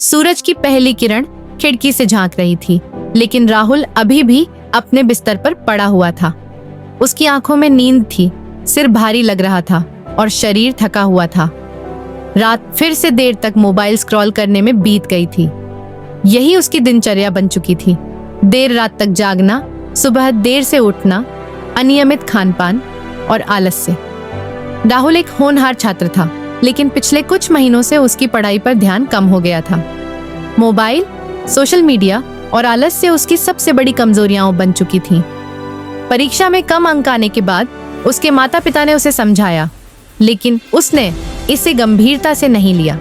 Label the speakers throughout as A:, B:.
A: सूरज की पहली किरण खिड़की से झांक रही थी, लेकिन राहुल अभी भी अपने बिस्तर पर पड़ा हुआ था। उसकी आंखों में नींद थी, सिर भारी लग रहा था और शरीर थका हुआ था। रात फिर से देर तक मोबाइल स्क्रॉल करने में बीत गई थी। यही उसकी दिनचर्या बन चुकी थी। देर रात तक जागना, सुबह देर से उठना, अनियमित खानपान और आलस्य। राहुल एक होनहार छात्र था, लेकिन पिछले कुछ महीनों से उसकी पढ़ाई पर ध्यान कम हो गया था। मोबाइल, सोशल मीडिया और आलस्य उसकी सबसे बड़ी कमजोरियां बन चुकी थीं। परीक्षा में कम अंक आने के बाद उसके माता पिता ने उसे समझाया, लेकिन उसने इसे गंभीरता से नहीं लिया।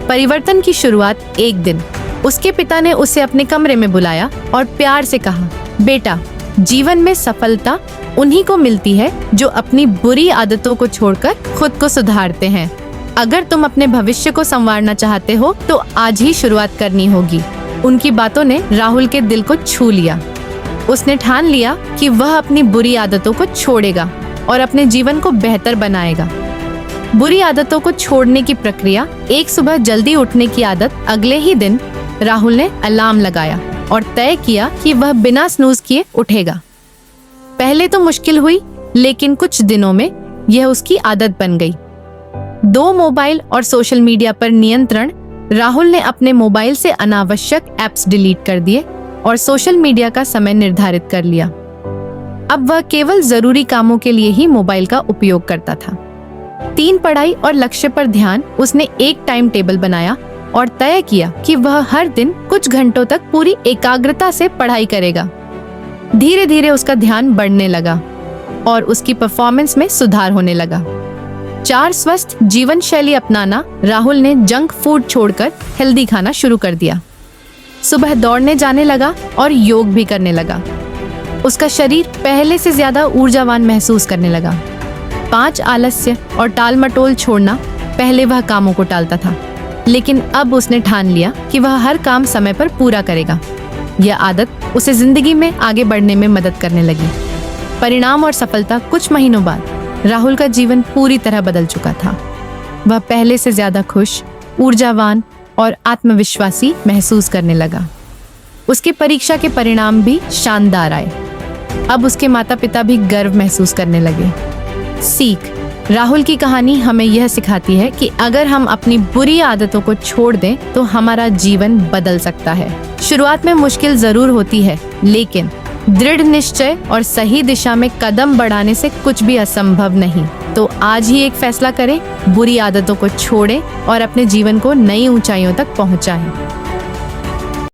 A: परिवर्तन की शुरुआत एक दिन उसके पिता ने उसे अपने कमरे में बुलाया और प्यार से कहा, बेटा, जीवन में सफलता उन्हीं को मिलती है जो अपनी बुरी आदतों को छोड़कर खुद को सुधारते हैं। अगर तुम अपने भविष्य को संवारना चाहते हो तो आज ही शुरुआत करनी होगी। उनकी बातों ने राहुल के दिल को छू लिया। उसने ठान लिया कि वह अपनी बुरी आदतों को छोड़ेगा और अपने जीवन को बेहतर बनाएगा। बुरी आदतों को छोड़ने की प्रक्रिया, एक सुबह जल्दी उठने की आदत। अगले ही दिन राहुल ने अलार्म लगाया और तय किया कि वह बिना स्नूज किए उठेगा। पहले तो मुश्किल हुई, लेकिन कुछ दिनों में यह उसकी आदत बन गई। 2 मोबाइल और सोशल मीडिया पर नियंत्रण। राहुल ने अपने मोबाइल से अनावश्यक ऐप्स डिलीट कर दिए और सोशल मीडिया का समय निर्धारित कर लिया। अब वह केवल जरूरी कामों के लिए ही मोबाइल का उपयोग करता था। 3 पढ़ाई और लक्ष्य पर ध्यान। उसने एक टाइम टेबल बनाया और तय किया कि वह हर दिन कुछ घंटों तक पूरी एकाग्रता से पढ़ाई करेगा। धीरे धीरे उसका ध्यान बढ़ने लगा और उसकी परफॉर्मेंस में सुधार होने लगा। 4 स्वस्थ जीवन शैली अपनाना। राहुल ने जंक फूड छोड़कर हेल्दी खाना शुरू कर दिया। सुबह दौड़ने जाने लगा और योग भी करने लगा। उसका शरीर पहले से ज्यादा ऊर्जावान महसूस करने लगा। 5 आलस्य और टाल मटोल छोड़ना। पहले वह कामों को टालता था, लेकिन अब उसने ठान लिया कि वह हर काम समय पर पूरा करेगा। यह आदत उसे जिंदगी में आगे बढ़ने में मदद करने लगी। परिणाम और सफलता। कुछ महीनों बाद राहुल का जीवन पूरी तरह बदल चुका था। वह पहले से ज्यादा खुश, ऊर्जावान और आत्मविश्वासी महसूस करने लगा। उसके परीक्षा के परिणाम भी शानदार आए। अब उसके माता पिता भी गर्व महसूस करने लगे। सीख। राहुल की कहानी हमें यह सिखाती है कि अगर हम अपनी बुरी आदतों को छोड़ दें तो हमारा जीवन बदल सकता है। शुरुआत में मुश्किल जरूर होती है, लेकिन दृढ़ निश्चय और सही दिशा में कदम बढ़ाने से कुछ भी असंभव नहीं। तो आज ही एक फैसला करें, बुरी आदतों को छोड़ें और अपने जीवन को नई ऊंचाइयों तक पहुंचाएं।